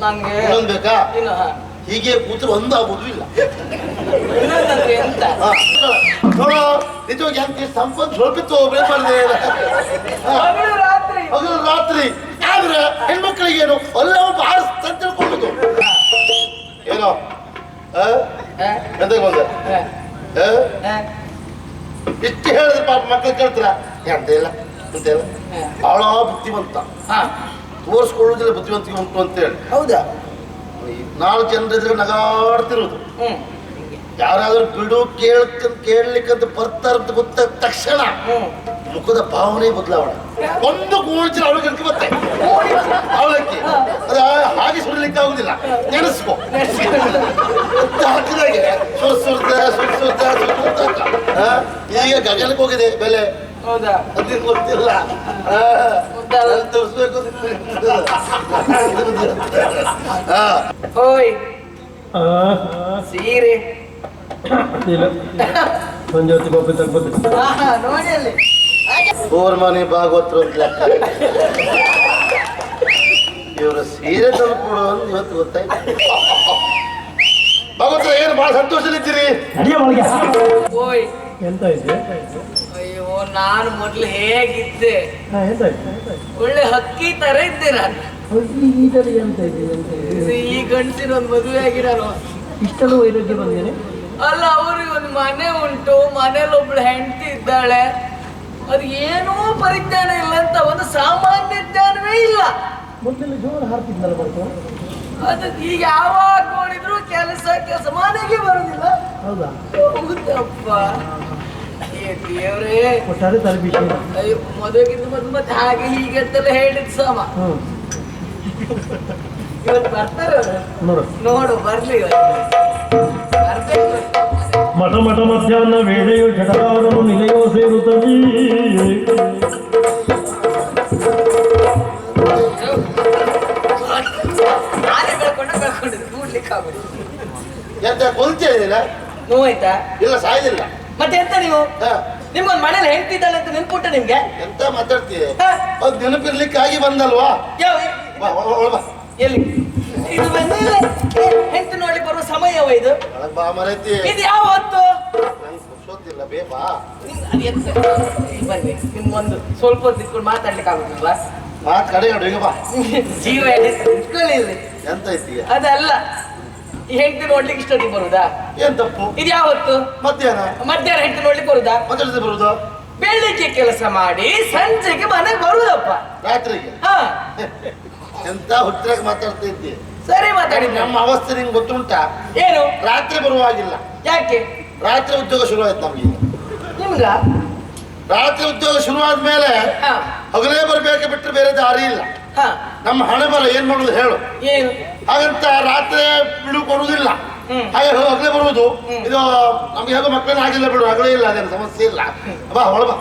ನಂಗೆ ಇನ್ನೊಂದು ಬೇಕಾ? ಇನ್ನು ಹೀಗೆ ಕೂತ್ರೆ ಒಂದು ಆಗುದು ಇಲ್ಲ. ಇನ್ನೊಂದಂದ್ರೆ ಎಂತ? ನೋಡು ನಿಜವಾಗಿ ಅಂತ ಸಂಪತ್ತು ಸ್ವಲ್ಪ ಒಬ್ಬರೇ ಮಾಡಿದೆ ಹಗಲು ರಾತ್ರಿ ಹಗಲು ರಾತ್ರಿ. ಆದ್ರೆ ಹೆಣ್ಮಕ್ಳಿಗೆ ಏನು ಅಲ್ಲ ಬಾಳ ತಿಳ್ಕೊಳ್ಳುದು ಏನೋ ಎಂತ ಬಂದ ಇಷ್ಟು ಹೇಳಿದ್ರೆ ಪಾಪ ಮಕ್ಕಳು ಕೇಳ್ತಾರ ಅಂತ ಇಲ್ಲ ಅಂತ ಇಲ್ಲ. ಬಹಳ ಬುದ್ಧಿವಂತ, ತೋರಿಸ್ಕೊಳ್ಳುವುದಿಲ್ಲ ಬುದ್ಧಿವಂತಿಕೆ ಉಂಟು ಅಂತ ಹೇಳಿ. ಹೌದಾ? 4 ಜನರಿದ್ರೆ ನಗಾಡ್ತಿರೋದು. ಯಾರಾದ್ರೂ ಬಿಡು ಕೇಳಲಿಕ್ಕಂತ ಬರ್ತಾರಂತ ಗೊತ್ತಾದ ತಕ್ಷಣ ಮುಖದ ಭಾವನೆ ಬದಲಾವಣೆ. ಒಂದು ಗೋಣಿಚೀಲ ಅವಳಿಗೆ ಮತ್ತೆ ಅವಳಕ್ಕೆ ಅದ ಹಾಗೆ ಸುಡಲಿಕ್ಕೆ ಆಗುದಿಲ್ಲ. ನೆನೆಸ್ಕೋ ಹಾಕಿದಾಗೆ ಈಗ ಗಗನಕ್ಕೆ ಹೋಗಿದೆ ಬೆಲೆ. ಹೌದಾ? ಅದೇನು ಗೊತ್ತಿಲ್ಲ. ತೋರಿಸ್ಬೇಕು. ಓಯ್ ಸೀರೆ ಸಂಜೆ ಹೊತ್ತಿಗೆ ಒಬ್ಬ ತಗ್ಬೋದು. ನೋಡಿ ಅಲ್ಲಿ ಓರ್ ಮನೆ ಭಾಗವತರು ಅಂತ ಲೆಕ್ಕ. ಇವರು ಸೀರೆ ತಂದ್ಕೊಡು ಅಂತ ಇವತ್ತು ಗೊತ್ತಾಯ್ತು. ಭಾಗವತ ಏನು ಬಹಳ ಸಂತೋಷದಲ್ಲಿದ್ದೀರಿ? ಓಯ್ ಎಂತ ಇದೆ? ಅಯ್ಯೋ ನಾನು ಮೊದ್ಲು ಹೇಗಿದ್ದೆ? ಒಳ್ಳೆ ಹಕ್ಕಿ ತರ ಇದ್ದೆ ನಾನು. ಈ ಗಂಡಸಿನ ಒಂದು ಮದುವೆ ಆಗಿ ನಾನು ಇಷ್ಟೊಂದು ವೈರಾಗ್ಯ ಬಂದೇನೆ. ಅಲ್ಲ, ಅವ್ರಿಗೆ ಒಂದು ಮನೆ ಉಂಟು, ಮನೇಲಿ ಒಬ್ಳು ಹೆಂಡತಿ ಇದ್ದಾಳೆ. ಅದು ಏನೂ ಪರಿಜ್ಞಾನ ಇಲ್ಲ ಅಂತ, ಒಂದು ಸಾಮಾನ್ಯ ಜ್ಞಾನವೇ ಇಲ್ಲ. ಮೊದಲೆಲ್ಲ ಜೋರು ಹಾರ್ತಿದ್ನಲ್ಲ ಬರ್ತು. ಅದಕ್ಕೆ ಈಗ ಯಾವಾಗ ನೋಡಿದ್ರು ಕೆಲಸ ಮನೆಗೆ ಬರುದಿಲ್ಲ. ಹೌದಾ? ಹೌದಪ್ಪ. ದೇವ್ರೇ, ಒಟ್ಟಾರೆ ತಲೆಬಿಸಿ. ಅಯ್ಯೋ ಮದುವೆಗಿಂತ ಮೊದಲು ಮತ್ತೆ ಹಾಗೆ ಹೀಗೆ ಅಂತೆಲ್ಲ ಹೇಳಿದ್ ಸಮ. ಇವತ್ತು ಬರ್ತಾರೆ ಅವರು. ನೋಡು ಬರ್ಲಿ. ಮಠ ಮಠ ಮಧ್ಯಾಹ್ನ ವೇಳೆಯು ಜಠರಾರನು ನಿಲೆಯೋ ಸೇರುತ್ತದೆ. ಎಂತ ಕೊಲ್ತಿಲ್ಲ? ನೋವಾಯ್ತಾ? ಇಲ್ಲ, ಸಾಯ್ಲಿಲ್ಲ. ಮತ್ತೆ ಎಂತ ನೀವು ನಿಮ್ಗೊಂದು ಮನೇಲಿ ಹೆಂಡ್ತಿದ್ದಾಳೆ ಅಂತ ನೆನ್ಪುಂಟ ನಿಮ್ಗೆ? ಎಂತ ಮಾತಾಡ್ತೀಯ? ಅದು ನೆನಪಿರ್ಲಿಕ್ಕಾಗಿ ಬಂದಲ್ವಾ? ಬಾ, ಒಳ ಬಾ. ಎಲ್ಲಿ ಇದು ಬಂದಿಲ್ಲ? ಹೆಂಡ್ತಿ ನೋಡ್ಲಿಕ್ಕೆ ಬರುವ ಸಮಯವ ಇದು? ಒಳಗ್ ಬಾ ಮರೈತಿ. ಇದು ಯಾವ ಹೊತ್ತು? ನಂಗೆ ಗೊತ್ತಿಲ್ಲ, ಬೇ ಬಾ. ಬನ್ನಿ, ನಿಮ್ಗೊಂದು ಸ್ವಲ್ಪ ಹೊತ್ತು ಇಟ್ಕೊಂಡು ಮಾತಾಡ್ಲಿಕ್ಕೆ ಆಗುದಿಲ್ಲ. ಮಾತು ಕಡೆ ಈಗ ಬಾ. ಜೀವ ಇಟ್ಕೊಳ್ಳಿ. ಎಂತ ಐತಿ? ಅದಲ್ಲ, ಈ ಹೆಂಡತಿ ನೋಡ್ಲಿಕ್ಕೆ ಇಷ್ಟೊತ್ತಿಗೆ ಬರುದಾ? ಏನ್ ತಪ್ಪು? ಇದು ಯಾವ ಹೊತ್ತು? ಮಧ್ಯಾಹ್ನ ಹೆಂಡತಿ ನೋಡ್ಲಿಕ್ಕೆ ಬರುದಾ? ಮಾತಾಡ್ತಿ ಬರುದು? ಬೆಳಿಗ್ಗೆ ಕೆಲಸ ಮಾಡಿ ಸಂಜೆಗೆ ಮನೆಗೆ ಬರುದಪ್ಪ. ರಾತ್ರಿಗೆ? ಹಾ. ಎಂತ ಹುಟ್ಟಿರಾಗ ಮಾತಾಡ್ತಾ ಇದ್ದಿ? ಸರಿ ಮಾತಾಡಿದ್ದೆ. ನಮ್ಮ ಅವಸ್ಥೆ ನಿಂಗೆ ಗೊತ್ತುಂಟಾ? ಏನು? ರಾತ್ರಿ ಬರುವಾಗಿಲ್ಲ. ಯಾಕೆ? ರಾತ್ರಿ ಉದ್ಯೋಗ ಶುರುವಾಯ್ತು ನಮ್ಗೆ. ನಿಮ್ಗ ರಾತ್ರಿ ಉದ್ಯೋಗ ಶುರುವಾದ್ಮೇಲೆ ಹಗಲೇ ಬರ್ಬೇಕು ಬಿಟ್ಟರೆ ಬೇರೆ ದಾರಿ ಇಲ್ಲ. ನಮ್ಮ ಹಣೆ ಬರ ಏನ್ ಮಾಡುದು ಹೇಳು? ಏನು? ಹಾಗಂತ ರಾತ್ರಿ ಬಿಡು ಕೊಡುವುದಿಲ್ಲ, ಹಾಗೆ ಹಗಲೇ ಬರುವುದು. ಇದು ನಮ್ಗೆ ಹೇಗೋ ಮಕ್ಕಳನ್ನ ಆಗಿಲ್ಲ ಬಿಡು, ಹಗಲೇ ಇಲ್ಲ, ಅದೇನು ಸಮಸ್ಯೆ ಇಲ್ಲ. ಬಾ ಒಳ ಬಾ.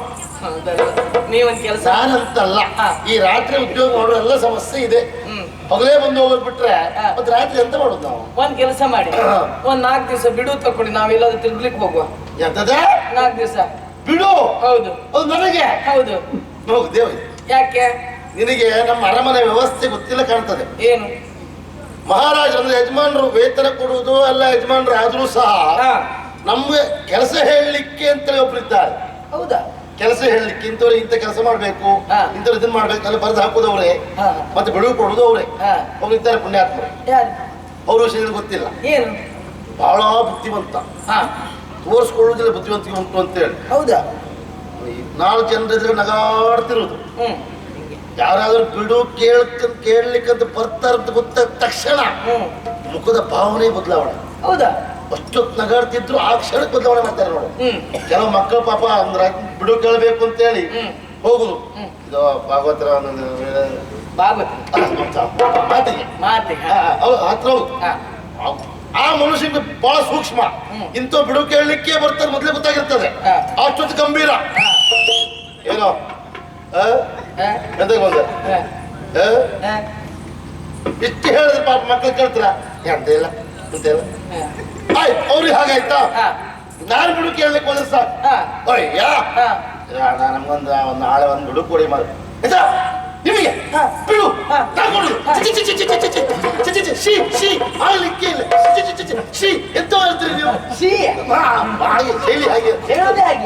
ನೀವೊಂದ್ ಕೆಲಸ. ನಾನಂತಲ್ಲ, ಈ ರಾತ್ರಿ ಉದ್ಯೋಗ ಮಾಡೋ ಎಲ್ಲ ಸಮಸ್ಯೆ ಇದೆ. ಹಗಲೇ ಬಂದು ಹೋಗೋದ್ ಬಿಟ್ರೆ ಮತ್ತೆ ರಾತ್ರಿ ಎಂತ ಮಾಡುದು ನಾವು? ಒಂದ್ ಕೆಲಸ ಮಾಡಿ, ಒಂದ್ 4 ದಿವಸ ಬಿಡು ತಕೊಂಡು ನಾವೆಲ್ಲಾದ್ರೂ ತಿರ್ಗ್ಲಿಕ್ಕೆ ಹೋಗುವ. ಎಂತದ? 4 ದಿವಸ ಬಿಡು? ಹೌದು. ಅದು ನನಗೆ? ಹೌದು. ಹೋಗು ದೇವ. ಯಾಕೆ? ನಿನಗೆ ನಮ್ಮ ಅರಮನೆ ವ್ಯವಸ್ಥೆ ಗೊತ್ತಿಲ್ಲ ಕಾಣ್ತದೆ. ಏನು? ಮಹಾರಾಜ ಅಂದ್ರೆ ಯಜಮಾನರು ವೇತನ ಕೊಡುವುದು ಎಲ್ಲ ಯಜಮಾನರು ಆದ್ರೂ ಸಹ ನಮ್ಗೆ ಕೆಲಸ ಹೇಳಲಿಕ್ಕೆ ಅಂತೇಳಿ ಒಬ್ಬರಿದ್ದಾರೆ. ಹೌದಾ? ಕೆಲಸ ಹೇಳಲಿಕ್ಕೆ ಇಂಥವ್ರು ಇಂಥ ಕೆಲಸ ಮಾಡ್ಬೇಕು, ಇಂಥವ್ರು ಇದನ್ನ ಮಾಡ್ಬೇಕು ಎಲ್ಲ ಬರೆದು ಹಾಕೋದವ್ರೆ, ಮತ್ತೆ ಬಿಡುವು ಕೊಡುದು ಅವ್ರೆ. ಒಬ್ಬರಿದ್ದಾರೆ ಪುಣ್ಯಾತ್ಮರು, ಅವ್ರ ವಿಷಯ ಗೊತ್ತಿಲ್ಲ. ಏನು? ಬಹಳ ಬುದ್ಧಿವಂತ, ತೋರಿಸ್ಕೊಳ್ಳುವುದಿಲ್ಲ ಬುದ್ಧಿವಂತಿಕೆ ಉಂಟು ಅಂತ ಹೇಳಿ. ಹೌದಾ? 4 ಜನರಿದ್ರೆ ನಗಾಡ್ತಿರೋದು. ಯಾರಾದ್ರೂ ಬಿಡು ಕೇಳಲಿಕ್ಕಂತ ಬರ್ತಾರಂತ ಗೊತ್ತಾದ ತಕ್ಷಣ ಮುಖದ ಭಾವನೆ ಬದಲಾವಣೆ. ಹೌದಾ? ಅಷ್ಟೊತ್ತು ನಗಾಡ್ತಿದ್ರು ಆ ಕ್ಷಣಕ್ಕೆ ಬದಲಾವಣೆ ಮಾಡ್ತಾರೆ ನೋಡು. ಕೆಲವು ಮಕ್ಕಳು ಪಾಪ ಅಂದ್ರೆ ಬಿಡು ಕೇಳಬೇಕು ಅಂತ ಹೇಳಿ ಹೋಗುದು. ಇದು ಭಾಗವತರ ಮಾತಿಗೆ ಹತ್ರ ಆ ಮನುಷ್ಯನಿಗೆ ಬಹಳ ಸೂಕ್ಷ್ಮ. ಇಂಥ ಬಿಡು ಕೇಳಲಿಕ್ಕೆ ಬರ್ತಾರೆ ಮೊದಲೇ ಗೊತ್ತಾಗಿರ್ತದೆ. ಅಷ್ಟೊತ್ತು ಗಂಭೀರ. ಏನೋ ಎಂತ ಬಂದ ಇಷ್ಟು ಹೇಳಿದ್ರೆ ಪಾಪ ಮಕ್ಕಳು ಕೇಳ್ತಾರ ಅಂತ ಇಲ್ಲ ಅಂತ ಇಲ್ಲ. ಆಯ್ತು, ಅವ್ರಿಗೆ ಹಾಗಾಯ್ತಾ? ನಾನು ಬಿಡು ಕೇಳಲಿಕ್ಕೆ ಹೋದ್ರೆ ಸಾಕು. ಅಯ್ಯ ನಮ್ಗೊಂದು ನಾಳೆ ಒಂದು ಬಿಡು ಕೊಡಿ ಮಾರು ನಿಮಗೆ ಬಿಡು ತಗೊಂಡು ಶೀ ಶೀ ಆಗ್ಲಿಕ್ಕೆ ಇಲ್ಲ ಶೀ ಎಂತ ಹೇಳ್ತೀರಿ ನೀವು ಹಾಗೆ ಶೈಲಿ ಹಾಗೆ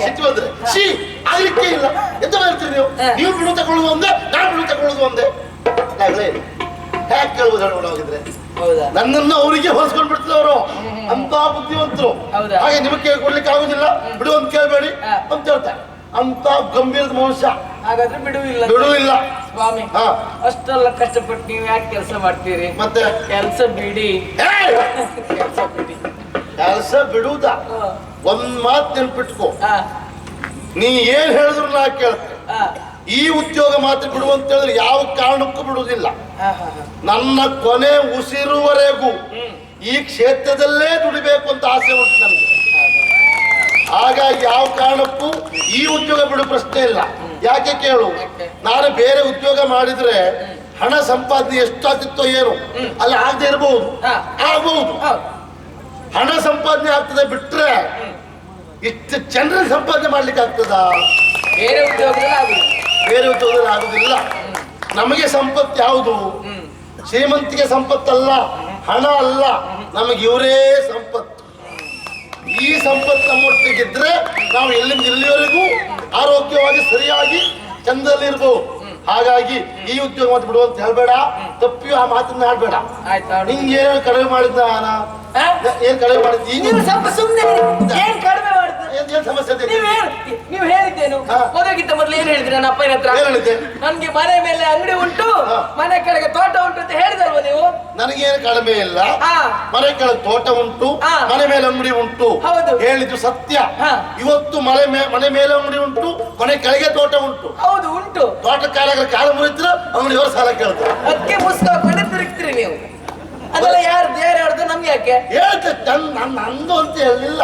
ಸಿಟ್ಟು ಬಂದ್ರೆ ಶೀ ಆಗ್ಲಿಕ್ಕೆ ಇಲ್ಲ ಎಂತ ಹೇಳ್ತೀರಿ ನೀವು ನೀವು ಬಿಡು ತಗೊಳ್ಳುದು ಒಂದೇ ನಾನು ಬಿಡು ತಗೊಳ್ಳುದು ಒಂದೇ ಹ್ಯಾಕ್ ಕೇಳುವುದು ಹೇಳೋಗಿದ್ರೆ ನನ್ನನ್ನು ಅವರಿಗೆ ಹೊಲಿಸ್ಕೊಂಡು ಬಿಡ್ತಿದ್ರು ಅವರು ಅಂತ ಬುದ್ಧಿವಂತರು ಹಾಗೆ ನಿಮಗೆ ಕೇಳ್ಕೊಡ್ಲಿಕ್ಕೆ ಆಗುದಿಲ್ಲ ಬಿಡು ಅಂತ ಕೇಳಬೇಡಿ ಅಂತ ಹೇಳ್ತಾರೆ ಅಂತ ಗಂಭೀರದ ಮನುಷ್ಯ ಹಾಗಾದ್ರೆ ಬಿಡುವಿಲ್ಲ ಬಿಡುವಿಲ್ಲ ಸ್ವಾಮಿ ಅಷ್ಟೆಲ್ಲ ಕಷ್ಟಪಟ್ಟು ನೀವು ಯಾಕೆ ಕೆಲಸ ಮಾಡ್ತೀರಿ ಮತ್ತೆ ಕೆಲಸ ಬಿಡಿ ಕೆಲಸ ಬಿಡುವುದ ಒಂದ್ ಮಾತು ನೆನ್ಪಿಟ್ಕೋ ನೀ ಏನ್ ಹೇಳಿದ್ರು ನಾ ಕೇಳ್ತೆ ಈ ಉದ್ಯೋಗ ಮಾತ್ರ ಬಿಡು ಅಂತ ಹೇಳಿದ್ರೆ ಯಾವ ಕಾರಣಕ್ಕೂ ಬಿಡುವುದಿಲ್ಲ ನನ್ನ ಕೊನೆ ಉಸಿರುವರೆಗೂ ಈ ಕ್ಷೇತ್ರದಲ್ಲೇ ದುಡಿಬೇಕು ಅಂತ ಆಸೆ ಉಂಟು ನನಗೆ ಹಾಗಾಗಿ ಯಾವ ಕಾರಣಕ್ಕೂ ಈ ಉದ್ಯೋಗ ಬಿಡು ಪ್ರಶ್ನೆ ಇಲ್ಲ ಯಾಕೆ ಕೇಳು ನಾನು ಬೇರೆ ಉದ್ಯೋಗ ಮಾಡಿದ್ರೆ ಹಣ ಸಂಪಾದನೆ ಎಷ್ಟಾಗ್ತಿತ್ತೋ ಏನು ಅಲ್ಲಿ ಆಗದೆ ಇರಬಹುದು ಆಗಬಹುದು ಹಣ ಸಂಪಾದನೆ ಆಗ್ತದೆ ಬಿಟ್ರೆ ಇಷ್ಟು ಜನರ ಸಂಪಾದನೆ ಮಾಡ್ಲಿಕ್ಕೆ ಆಗ್ತದ ಬೇರೆ ಉದ್ಯೋಗದಲ್ಲಿ ಆಗುದಿಲ್ಲ ನಮಗೆ ಸಂಪತ್ತು ಯಾವುದು ಶ್ರೀಮಂತಿಗೆ ಸಂಪತ್ತಲ್ಲ ಹಣ ಅಲ್ಲ ನಮಗೆ ಇವರೇ ಸಂಪತ್ತು ಈ ಸಂಪತ್ತು ನಮ್ಮೊಟ್ಟಿಗಿದ್ರೆ ನಾವು ಎಲ್ಲಿಂದ ಇಲ್ಲಿವರೆಗೂ ಆರೋಗ್ಯವಾಗಿ ಸರಿಯಾಗಿ ಚಂದದಲ್ಲಿರ್ಬೋದು ಹಾಗಾಗಿ ಈ ಉದ್ಯೋಗ ಮಾತು ಬಿಡುವಂತ ಹೇಳ್ಬೇಡ ತಪ್ಪಿಯು ಆ ಮಾತನ್ನ ಆಡ್ಬೇಡ ನಿಂಗೆ ಏನು ಕಡಿಮೆ ಮಾಡಿದ್ದ ಏನ್ ಕಡಿಮೆ ಮಾಡಿದ್ದಿ ಸ್ವಲ್ಪ ಸುಮ್ಮನೆ ಏನ್ ಕಡಿಮೆ ಏನ್ ಸಮಸ್ಯೆ ನೀವು ಹೇಳಿದ್ದೇನು ಮದುವೆಗಿಂತ ಮೊದಲು ಏನ್ ಹೇಳಿದ್ರಿ ನನ್ನ ಅಪ್ಪನ ಹತ್ರ ನನ್ಗೆ ಮನೆ ಮೇಲೆ ಅಂಗಡಿ ಉಂಟು ಮನೆ ಕೆಳಗೆ ತೋಟ ಉಂಟು ಅಂತ ಹೇಳಿದಲ್ವ ನೀವು ನನಗೇನು ಕಡಿಮೆ ಇಲ್ಲ ಮನೆ ಕೆಳಗೆ ತೋಟ ಉಂಟು ಮನೆ ಮೇಲೆ ಅಂಗಡಿ ಉಂಟು ಹೇಳಿದ್ದು ಸತ್ಯ ಇವತ್ತು ಮನೆ ಮೇಲೆ ಅಂಗಡಿ ಉಂಟು ಮನೆ ಕೆಳಗೆ ತೋಟ ಉಂಟು ಹೌದು ಉಂಟು ತೋಟ ಕಾಲ ಮುರಿತ್ರ ಅಂಗಡಿಯವರು ಸಾಲ ಕೇಳ್ತಾರೆ ಅದಕ್ಕೆ ಪುಸ್ತಕ ಹಾಕೊಂಡು ತಿರುಗ್ತೀರಿ ನೀವು ಅದೆಲ್ಲ ಯಾರ್ದು ನಮ್ಗೆ ಯಾಕೆ ಹೇಳ್ತೆ ನಂದು ಅಂತ ಹೇಳಿಲ್ಲ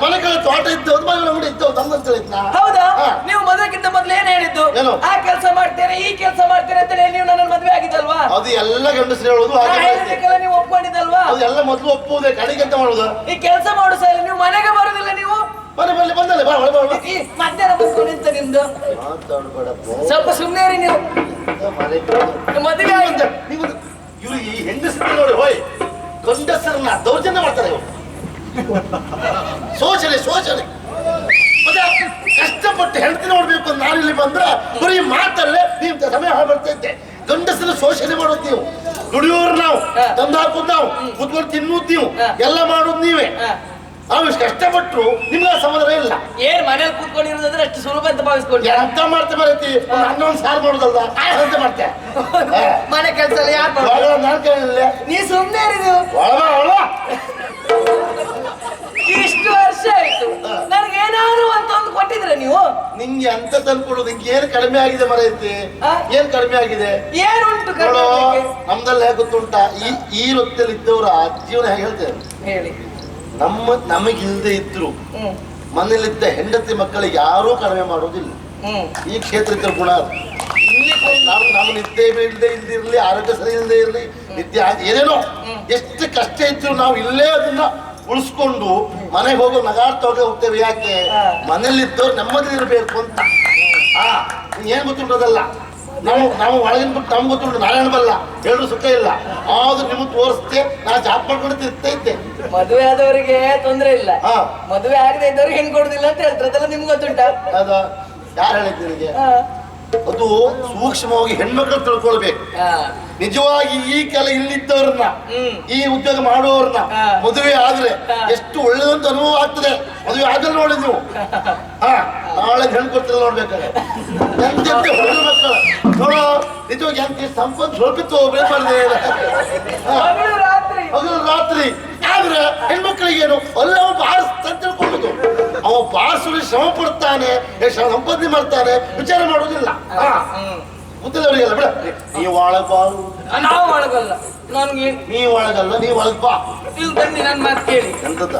ಮನೆ ಕೆಳಗೆ ತೋಟ ಇದ್ದವ್ರು ಮನೆ ಅಂಗಡಿ ಇದ್ದವ್ರು ನಮ್ದಂತ ಹೇಳಿದ್ನ ಹೌದಾ ನೀವು ಮದುವೆಗಿಂತ ಮೊದಲು ಏನ್ ಹೇಳಿದ್ದು ಆ ಕೆಲಸ ಮಾಡ್ತೇನೆ ಈ ಕೆಲಸ ಮಾಡ್ತೇನೆ ಅಂತ ನೀವು ನನ್ನ ಮದುವೆ ಆಗಿದ್ದಲ್ವಾ ಅದು ಎಲ್ಲ ಗಂಡಸರು ಹೇಳುದು ಹೇಳಿದಕ್ಕೆಲ್ಲ ನೀವು ಒಪ್ಕೊಂಡಿದ್ದಲ್ವಾ ಅದು ಎಲ್ಲ ಮೊದಲು ಒಪ್ಪುವುದೇ ಕಡೆಗೆ ಅಂತ ಮಾಡುದು ಈ ಕೆಲಸ ಮಾಡು ಸರ್ ನೀವು ಮನೆಗೆ ಬರುದಿಲ್ಲ ನೀವು ಮನೆ ಬಂದಲ್ಲ ಮಧ್ಯಾಹ್ನ ಬಂದ್ಕೊಂಡು ನಿಂತ ನಿಮ್ದು ಸ್ವಲ್ಪ ಸುಮ್ಮನೆ ರೀ ನೀವು ಮದುವೆ ಇವರು ಈ ಹೆಂಗಸರು ನೋಡಿ ಹೋಯ್ ಗಂಡಸರನ್ನ ದೌರ್ಜನ್ಯ ಮಾಡ್ತಾರೆ ಇವರು ಶೋಷಣೆ ಮತ್ತೆ ಕಷ್ಟಪಟ್ಟು ಹೆಂಡತಿ ನೋಡ್ಬೇಕು ಅಂತ ನಾನು ಇಲ್ಲಿ ಬಂದ್ರೆ ಬರೀ ಮಾತಲ್ಲೇ ನೀವು ಸಮಯ ಬರ್ತಾ ಇದ್ದೆ ಗಂಡಸರ ಶೋಷಣೆ ಮಾಡೋದು ನೀವು ದುಡಿಯೋರು ನಾವು ತಂದು ಹಾಕೋದು ನಾವು ಕೂತ್ಕೊಂಡು ತಿನ್ನೋದು ನೀವು ಎಲ್ಲ ಮಾಡೋದು ನೀವೇ ನಾವು ಇಷ್ಟು ಕಷ್ಟಪಟ್ಟು ನಿಮ್ಗೆ ಸಮಾಧಾನ ಇಲ್ಲ ಏನ್ ಮನೇಲಿ ಕೂತ್ಕೊಂಡಿರೋದಂದ್ರೆ ಅಷ್ಟು ಸುಲಭ ಅಂತ ಭಾವಿಸ್ಕೊಂಡು ಎಂತ ಮಾಡ್ತೆ ಬರತಿ ಅನ್ನೊಂದು ಸಾರು ಮಾಡೋದಲ್ಲ ಅಂತ ಮಾಡ್ತೆ ಮನೆ ಕೆಲಸ ಯಾರು ನಾನು ಕೇಳಿಲ್ಲ ನೀ ಸುಮ್ಮನೆ ನೀವು ಇಷ್ಟು ವರ್ಷ ಆಯ್ತು ನನಗೆ ಏನಾದ್ರು ಅಂತ ಒಂದು ಕೊಟ್ಟಿದ್ರೆ ನೀವು ನಿಂಗೆ ಅಂತ ತಂದ್ಕೊಡೋದು ನಿಂಗೆ ಏನ್ ಕಡಿಮೆ ಆಗಿದೆ ಮರೈತಿ ಏನ್ ಕಡಿಮೆ ಆಗಿದೆ ಏನುಂಟು ನಮ್ದಲ್ಲ ಹೇಗೆ ಗೊತ್ತುಂಟ ಈ ವೃತ್ತಿಯಲ್ಲಿ ಇದ್ದವರ ಜೀವನ ಹೇಗೆ ಹೇಳ್ತೇವೆ ಹೇಳಿ ನಮಗಿಲ್ದೆ ಇದ್ರು ಮನೇಲಿದ್ದ ಹೆಂಡತಿ ಮಕ್ಕಳಿಗೆ ಯಾರೂ ಕಡಿಮೆ ಮಾಡೋದಿಲ್ಲ ಈ ಕ್ಷೇತ್ರಕ್ಕೆ ಗುಣ ನಾವು ನಿದ್ದೆ ಇಲ್ದಿರ್ಲಿ ಆರೋಗ್ಯ ಸರಿ ಇಲ್ಲದೆ ಇರ್ಲಿ ನಿದ್ದೆ ಏನೇನೋ ಎಷ್ಟು ಕಷ್ಟ ಇದ್ರು ನಾವು ಇಲ್ಲೇ ಅದನ್ನ ಉಳಿಸ್ಕೊಂಡು ಮನೆಗೆ ಹೋಗೋ ನಗಾಡ್ತಾ ಹೋಗ್ತೇವೆ ಯಾಕೆ ಮನೇಲಿದ್ದವ್ರು ನೆಮ್ಮದಿ ಇರಬೇಕು ಅಂತ ಏನ್ ಗೊತ್ತುಂಟದಲ್ಲ ನಾವು ಒಳಗಿನ ಬಿಟ್ಟು ನಮ್ಗೆ ಗೊತ್ತುಂಟು ನಾರಾಯಣ ಬಲ್ಲ ಹೇಳಿದ್ರು ಸುಖ ಇಲ್ಲ ಆದ್ರೂ ನಿಮ್ಗೆ ತೋರಿಸ್ತೇ ನಾ ಜಾಬ್ ಮಾಡ್ಕೊಂಡು ತಿರ್ತಾ ಇದ್ದೆ ಮದುವೆ ಆದವರಿಗೆ ತೊಂದ್ರೆ ಇಲ್ಲ ಮದುವೆ ಆಗದೆ ಇದ್ದವ್ರಿಗೆ ಹೆಣ್ ಕೊಡುದಿಲ್ಲ ಅಂತ ಹೇಳ್ತಾರೆ ಅದೆಲ್ಲ ನಿಮ್ಗೆ ಗೊತ್ತುಂಟ ಅದ ಯಾರು ಹೇಳಿದ್ದು ನಿನಗೆ ಅದು ಸೂಕ್ಷ್ಮವಾಗಿ ಹೆಣ್ಮಕ್ಳು ತಿಳ್ಕೊಳ್ಬೇಕು ನಿಜವಾಗಿ ಈ ಕೆಲ ಇಲ್ಲಿದ್ದವ್ರನ್ನ ಈ ಉದ್ಯೋಗ ಮಾಡುವವ್ರನ್ನ ಮದುವೆ ಆದ್ರೆ ಎಷ್ಟು ಒಳ್ಳೇದಂತ ಅನುಭವ ಆಗ್ತದೆ ಮದುವೆ ಆದ್ರೆ ನೋಡಿ ನೀವು ನಾಳೆ ಹೆಣ್ಣು ಕೊಡ್ತಿಲ್ಲ ನೋಡ್ಬೇಕಾದ್ರೆ ಎಂತೆಂತ ಹುಡುಗ ಮಕ್ಕಳು ನೋಡೋ ನಿಜವಾಗಿ ಎಂತ ಸಂಪತ್ತು ಸ್ವಲ್ಪ ಬೇಕಾದ್ರೆ ಹಗಲು ರಾತ್ರಿ ಆದ್ರೆ ಹೆಣ್ಮಕ್ಳಿಗೇನು ಅಲ್ಲ ಅವ ಬಾರಿಸ್ತ ತಿಳ್ಕೊಳ್ಳೋದು ಅವ ಬಾರಿಸಲು ಶ್ರಮ ಪಡ್ತಾನೆ ಸಂಪಾದನೆ ಮಾಡ್ತಾನೆ ವಿಚಾರ ಮಾಡೋದಿಲ್ಲ ಗೊತ್ತಿಲ್ಲವರಿಗೆಲ್ಲ ಬಿಡ ನೀವು ಒಳಗಾಲು ನಾವು ಒಳಗಲ್ಲ ನನ್ಗೆ ನೀವು ಒಳಗಲ್ಲ ನೀವು ಒಳಗ್ ಬಾ ಇಲ್ಲಿ ಬನ್ನಿ ನನ್ನ ಮಾತು ಕೇಳಿ ಎಂತದ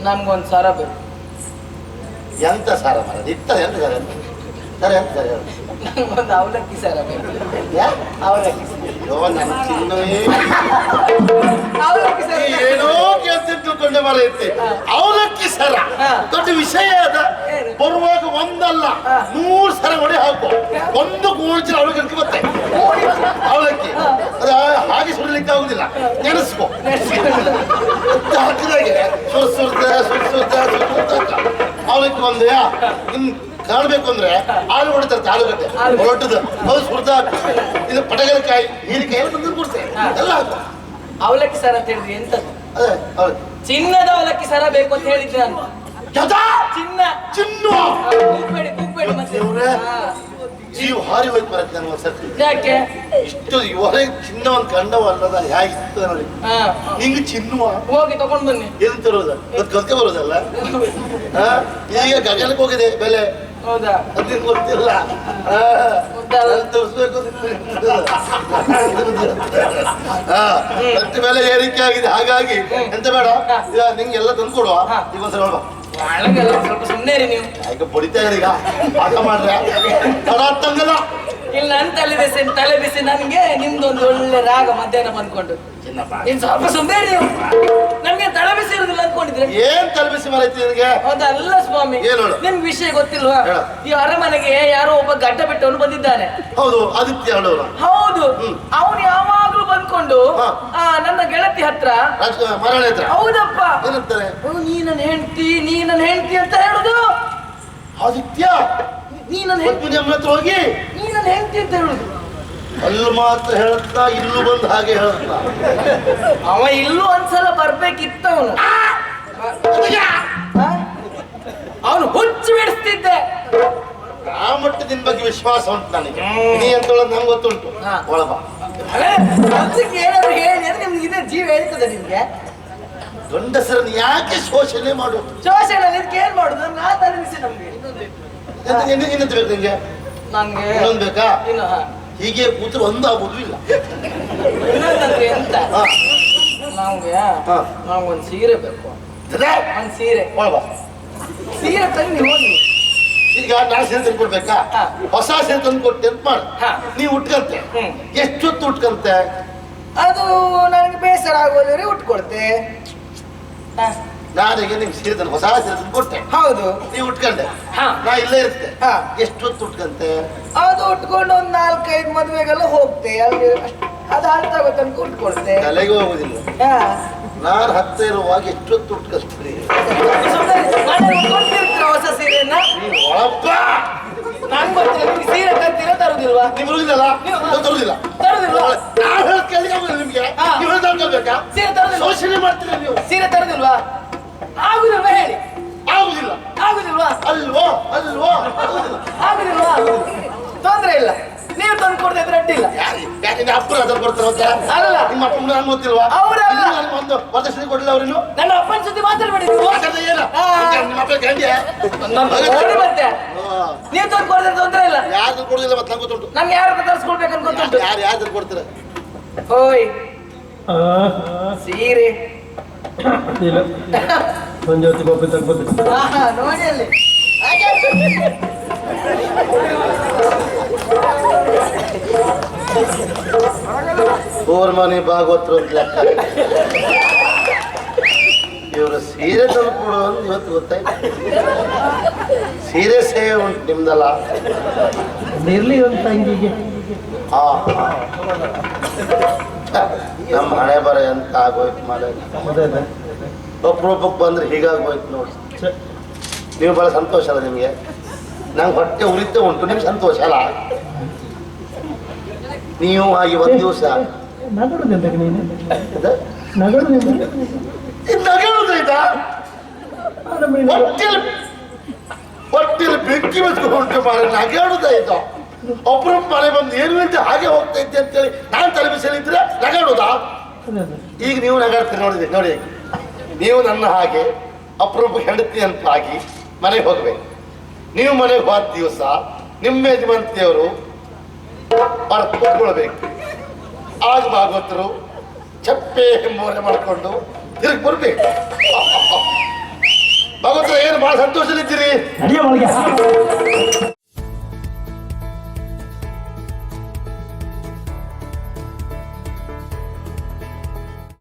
ನನ್ಗೊಂದು ಸರ ಬೇಕು ಎಂತ ಸಾರ ಮಾರ ಇರ್ತಾರೆ ಎಂತ ಸರ ಎಂತ ಸರ ಎಂತ ಸರ ನಂಗೊಂದು ಅವಲಕ್ಕಿ ಸರ ಬೇಕು ಅವಲಕ್ಕಿ ಅಯ್ಯೋ ನನ್ನ ಚಿನ್ನವೇ ಅವಲಕ್ಕಿ ಸರ ಏನೋ ಕೇಳ್ತೀನಿ ತಿಳ್ಕೊಂಡೆ ಮರೆಯುತ್ತೆ. ಅವಲಕ್ಕಿ ಸರ ದೊಡ್ಡ ವಿಷಯ ಅದ. ಬರುವಾಗ ಒಂದಲ್ಲ 100 ಸರ ಹೊಡೆ ಹಾಕು. ಒಂದು ಗೋಣಿಚೀಲ ಅವಲಕ್ಕಿ ಮತ್ತೆ ಅವಲಕ್ಕಿ ಅದ ಹಾಗೆ ಸುಡಲಿಕ್ಕೆ ಆಗುದಿಲ್ಲ. ನೆನೆಸ್ಕೊ ಹಾಕಿದಾಗೆ ಸುರ್ಸುರ್ತ ಅವಲಕ್ಕಿ ಒಂದೇ. ಇನ್ ಕಾಣ್ಬೇಕು ಅಂದ್ರೆ ಹಾಲು ಹೊಡಿತಾರೆ. ಆಲೂಗಡ್ಡೆ ಹೊರಟದ ಅದು ಸುರ್ದ ಇದು ಪಟಗಲಕಾಯಿ ಹೀರಿಕಾಯಿ ಎಲ್ಲ ತಂದು ಕೊಡ್ತೇವೆ ಎಲ್ಲ ಹಾಕು. ಅವಲಕ್ಕಿ ಸರ ಅಂತ ಹೇಳಿದ್ರಿ ಎಂತದ್ದು? ಅದೇ ಅವಲಕ್ಕಿ ಚಿನ್ನದ ಅವಲಕ್ಕಿ ಸರ ಬೇಕು ಅಂತ ಹೇಳಿದ್ದೆ ನಾನು. ಚಿನ್ನ ಚಿನ್ನು ಕೂಗ್ಬೇಡಿ ಮತ್ತೆ. ಜೀವ ಹಾರಿ ಹೋಯ್ತು ಬರತ್ತೆ ನನಗೆ ಒಂದ್ಸತಿ. ಯಾಕೆ? ಇಷ್ಟು ಹೊರಗೆ ಚಿನ್ನವನ್ನು ಕಂಡವಲ್ಲದ ಹೇಗಿತ್ತು ನೋಡಿ. ನಿಂಗೆ ಚಿನ್ನುವ ಹೋಗಿ ತಗೊಂಡ್ ಬನ್ನಿ. ಎಲ್ಲಿ ತರೋದ ಕಲ್ಕೆ ಬರೋದಲ್ಲ. ಈಗ ಗಗನಕ್ಕೆ ಹೋಗಿದೆ ಬೆಲೆ. ಹೌದಾ? ಅದೇನು ಗೊತ್ತಿಲ್ಲ. ತೋರಿಸ್ಬೇಕು ಅಷ್ಟು ಬೆಲೆ ಏರಿಕೆ ಆಗಿದೆ. ಹಾಗಾಗಿ ಎಂತ ಬೇಡ, ಈಗ ನಿಂಗೆಲ್ಲ ತಂದು ಕೊಡುವ. ಈಗ ಒಂದ್ಸಲ ನೋಡುವ. ಒಳಗೆಲ್ಲ ಸ್ವಲ್ಪ ಸುಮ್ಮನೆ ರೀ ನೀವು. ಈಗ ಬಡಿತಾ ಈಗ ಪಾಠ ಮಾಡ್ರೆ ತಡ ತಂಗಲ್ಲ. ಇಲ್ಲ ನನ್ನ ತಲೆ ಬಿಸಿ ನನಗೆ ನಿಮ್ದೊಂದು ಒಳ್ಳೆ ರಾಗ ಮಧ್ಯಾಹ್ನ ಬಂದ್ಕೊಂಡು. ಇನ್ ಸ್ವಲ್ಪ ಸುಮ್ಮನೆ ನೀವು. ನಮ್ಗೆ ತಲೆ ಬಿಸಿ ಇರುದಿಲ್ಲ ಅನ್ಕೊಂಡಿದ್ರೆ ಏನ್ ತಲುಪಿಸಿ ಮರೈತಿ ನಿನಗೆ? ಹೌದಲ್ಲ ಸ್ವಾಮಿ, ನಿಮ್ಗೆ ವಿಷಯ ಗೊತ್ತಿಲ್ವಾ? ಈ ಅರಮನೆಗೆ ಯಾರೋ ಒಬ್ಬ ಗಡ್ಡ ಬಿಟ್ಟವನು ಬಂದಿದ್ದಾನೆ. ಹೌದು, ಆದಿತ್ಯ ಹೇಳೋರು. ಹೌದು, ಅವನು ಯಾವಾಗ್ಲೂ ಬಂದ್ಕೊಂಡು ನನ್ನ ಗೆಳತಿ ಹತ್ರ ಮರಳಿ ಹತ್ರ ಹೌದಪ್ಪ ಏನಂತಾರೆ? ನೀ ನನ್ನ ಹೆಂಡತಿ ಅಂತ ಹೇಳುದು. ಆದಿತ್ಯ ನೀ ನನ್ನ ಹತ್ರ ಹೋಗಿ ನೀ ನನ್ನ ಹೆಂಡತಿ ಅಂತ ಹೇಳುದು. ಅಲ್ಲೂ ಮಾತ್ರ ಹೇಳುತ್ತಾ ಇಲ್ಲೂ ಬಂದು ಹಾಗೆ ಹೇಳುತ್ತಾ. ಅವ ಇಲ್ಲೂ ಒಂದ್ಸಲ ಬರ್ಬೇಕಿತ್ತ. ಅವನು ಹುಚ್ಚು ಬಿಡಿಸ್ತಿದ್ದೆ. ಆ ಮಟ್ಟದ ಬಗ್ಗೆ ವಿಶ್ವಾಸ ಉಂಟು ನನಗೆ. ನೀ ಅಂತ ನಂಗೆ ಗೊತ್ತುಂಟು. ಒಳಬ ಅದಕ್ಕೆ ಏನಾದ್ರು ಹೇಳಿ ಅಂದ್ರೆ ನಿಮ್ಗೆ ಇದೇ ಜೀವ ಹೇಳ್ತದೆ. ನಿಮ್ಗೆ ಗಂಡಸರನ್ನು ಯಾಕೆ ಶೋಷಣೆ ಮಾಡುದು? ಶೋಷಣೆ ಇದಕ್ಕೆ ಏನ್ ಮಾಡುದು? ನಾ ತರಿಸಿ ನಮ್ಗೆ ಇನ್ನೊಂದು ಬೇಕು ನಿಂಗೆ? ನಂಗೆ ಇನ್ನೊಂದು ಬೇಕಾ? ಇನ್ನು ಹೀಗೆ ಕೂತ್ರು ಒಂದು ಆಗುದು ಇಲ್ಲ. ಇನ್ನೊಂದಂದ್ರೆ ಎಂತ? ನಮ್ಗೊಂದು ಸೀರೆ ಬೇಕು. ಒಂದ್ ಸೀರೆ ಸೀರೆ ತಂದು ಹೋಗಿ. ಈಗ ನಾನು ಸೀರೆ ತಂದು ಕೊಡ್ಬೇಕಾ? ಹೊಸ ಸೀರೆ ತಂದು ಕೊಟ್ಟೆ ಅಂತ ಮಾಡು. ನೀವು ಉಟ್ಕಂತೆ ಎಷ್ಟೊತ್ತು ಉಟ್ಕಂತೆ? ಅದು ನನಗೆ ಬೇಸರ ಆಗೋದ್ರೆ ಉಟ್ಕೊಡ್ತೆ. ನಾನೀಗ ನಿಮ್ಗೆ ಸೀರೆ ತಂದು ಹೊಸ ಸೀರೆ ತಂದು ಕೊಟ್ಟೆ. ಹೌದು, ನೀವು ಉಟ್ಕೊಂಡೆ. ನಾ ಇಲ್ಲೇ ಇರುತ್ತೆ. ಎಷ್ಟೊತ್ತು ಉಟ್ಕಂತೆ? ಅದು ಉಟ್ಕೊಂಡು ಒಂದ್ 4-5 ಮದುವೆಗೆಲ್ಲ ಹೋಗ್ತೆ. ಅಲ್ಲಿ ಅದು ಅರ್ಥ ಆಗುತ್ತೆ ಅಂತ ಉಟ್ಕೊಡ್ತೆ. ತಲೆಗೂ ಹೋಗುದಿಲ್ಲ. ನಾನು ಹತ್ತ ಇರುವಾಗ ಎಷ್ಟೊತ್ತು ಉಟ್ಕಸ್ತೀರಿ? ಹೊಸ ಸೀರೆಯನ್ನ ನಂಗೆ ಗೊತ್ತಿಲ್ಲ. ನಿಮ್ಗೆ ಸೀರೆ ತರ್ತೀರಾ ತರುದಿಲ್ವಾ? ನಿಮ್ಗೆ ಇರುದಿಲ್ಲ. ತರುದಿಲ್ಲ. ನಾನು ಹೇಳಿ ಕೇಳಿದ್ರೆ ನಿಮ್ಗೆ ನೀವು ಹೇಳ್ಬೇಕಾ? ಸೀರೆ ತರುದಿಲ್ಲ. ಶೋಷಣೆ ಮಾಡ್ತೀರಿ ನೀವು. ಸೀರೆ ತರುದಿಲ್ವಾ? ಆಗುದಿಲ್ವಾ ಹೇಳಿ? ಆಗುದಿಲ್ಲ. ಆಗುದಿಲ್ವಾ? ಅಲ್ವೋ ಆಗುದಿಲ್ವಾ? ತೊಂದ್ರೆ ಇಲ್ಲ, ನೀವು ತಂದು ಕೊಡ್ತಾ ಇದ್ರೆ ಅಡ್ಡಿಲ್ಲ. ಯಾಕೆ ಅಪ್ಪನ ತಂದು ಕೊಡ್ತಾರ? ಅಲ್ಲ, ನಿಮ್ಮ ಅಪ್ಪ ನನ್ಗೆ ಗೊತ್ತಿಲ್ವಾ? ಅವರಲ್ಲ. ಒಂದು ವರದಕ್ಷಿಣೆ ಕೊಡಲಿಲ್ಲ ಅವ್ರಿನ್ನು. ನನ್ನ ಅಪ್ಪನ ಜೊತೆ ಮಾತಾಡ್ಬೇಡಿ. ನಿಮ್ಮ ಅಪ್ಪ ಗಂಡಿಯ ಮತ್ತೆ ನೀವು ತಂದು ಕೊಡ್ತಾರೆ ತೊಂದ್ರೆ ಇಲ್ಲ. ಯಾರು ಕೊಡುದಿಲ್ಲ. ಮತ್ತೆ ನಂಗೆ ಗೊತ್ತುಂಟು. ನಮ್ಗೆ ಯಾರು ತರಿಸ್ಕೊಳ್ಬೇಕಂತ ಗೊತ್ತುಂಟು. ಯಾರು ಕೊಡ್ತಾರೆ? ಓಯ್ ಸೀರೆ ಇಲ್ಲ ಒಂದ್ ಜೊತೆ ಗೊಬ್ಬರ ತಗೋಬೇಕು. ನೋಡಿ ಅಲ್ಲಿ ಓರ್ ಮನೆ ಭಾಗವತರು ಅಂತ ಲೆಕ್ಕ. ಇವರು ಸೀರೆ ತಂದು ಕೊಡು ಅಂತ ಇವತ್ತು ಗೊತ್ತಾಯ್ತು. ಸೀರೆ ಸೇವೆ ಉಂಟು ನಿಮ್ದಲ್ಲ? ಇರ್ಲಿ ಒಂದು ತಂಗಿಗೆ. ನಮ್ಮ ಹಣೆ ಬರ ಎಂತ ಆಗೋಯ್ತು ಮಳೆ. ಒಬ್ಬೊಬ್ಬಕ್ಕೆ ಬಂದ್ರೆ ಹೀಗಾಗೋಯ್ತು ನೋಡಿ. ನೀವು ಬಹಳ ಸಂತೋಷ ಅಲ್ಲ ನಿಮಗೆ? ನಂಗೆ ಹೊಟ್ಟೆ ಉರಿತ ಉಂಟು, ನಿಮ್ಗೆ ಸಂತೋಷ ಅಲ್ಲ? ನೀವು ಹಾಗೆ ಒಂದು ದಿವಸ ನಗಡುದೆಂತ ನೀನು ನಗಡುದೆಂತ ನಗಳುದಾಯ್ತಾ? ಹೊಟ್ಟೆಲಿ ಬೆಂಕಿ ಬೆಚ್ಕೊಂಡು ಮಾಡಿ ನಗಾಡುದಾಯ್ತು. ಒಬ್ಬರು ಮನೆ ಬಂದು ಏನು ಇಲ್ದೆ ಹಾಗೆ ಹೋಗ್ತಾ ಇದ್ದೆ ಅಂತೇಳಿ ನಾನು ತಲೆ ಬಿಸಿಲಿದ್ರೆ ನಗಾಡುದಾ? ಈಗ ನೀವು ನಗಾಡ್ತೀರಿ ನೋಡಿದೆ ನೋಡಿ. ನೀವು ನನ್ನ ಹಾಗೆ ಅಪರೂಪ ಹೆಂಡತಿ ಅಂತ ಆಗಿ ಮನೆಗೆ ಹೋಗ್ಬೇಕು. ನೀವು ಮನೆಗೆ ಹೋದ ದಿವಸ ನಿಮ್ಮ ಯಜಮಾನತಿಯವರು ಕೂತ್ಕೊಳ್ಬೇಕು. ಆಗ ಭಾಗವತರು ಚಪ್ಪೆ ಮೋರೆ ಮಾಡ್ಕೊಂಡು ತಿರುಗಿ ಬರ್ಬೇಕು. ಭಾಗವತರ ಏನು ಬಹಳ ಸಂತೋಷದಲ್ಲಿದ್ದೀರಿ.